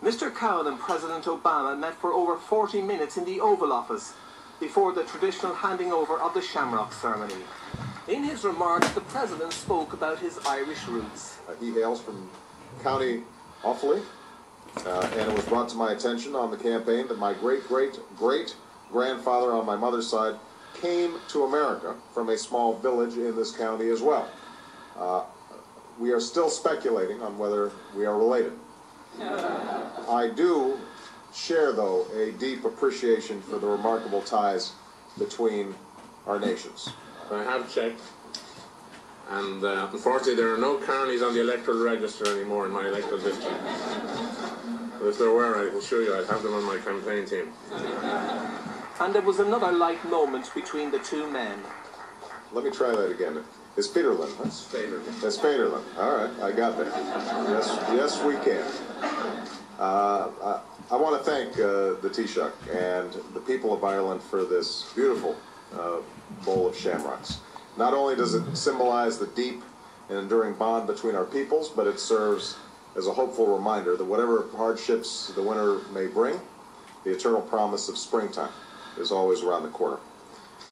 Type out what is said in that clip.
Mr. Cowan and President Obama met for over 40 minutes in the Oval Office before the traditional handing over of the Shamrock ceremony. In his remarks, the President spoke about his Irish roots. He hails from County Offaly, and it was brought to my attention on the campaign that my great-great-great-grandfather on my mother's side came to America from a small village in this county as well. We are still speculating on whether we are related. I do share, though, a deep appreciation for the remarkable ties between our nations. I have checked, and unfortunately there are no Carneys on the electoral register anymore in my electoral district. But if there were, I can assure you I'd have them on my campaign team. And there was another light moment between the two men. Let me try that again. It's Peterlin. That's Féidir. That's Peterlin. All right, I got that. Yes, we can. I want to thank the Taoiseach and the people of Ireland for this beautiful bowl of shamrocks. Not only does it symbolize the deep and enduring bond between our peoples, but it serves as a hopeful reminder that whatever hardships the winter may bring, the eternal promise of springtime is always around the corner.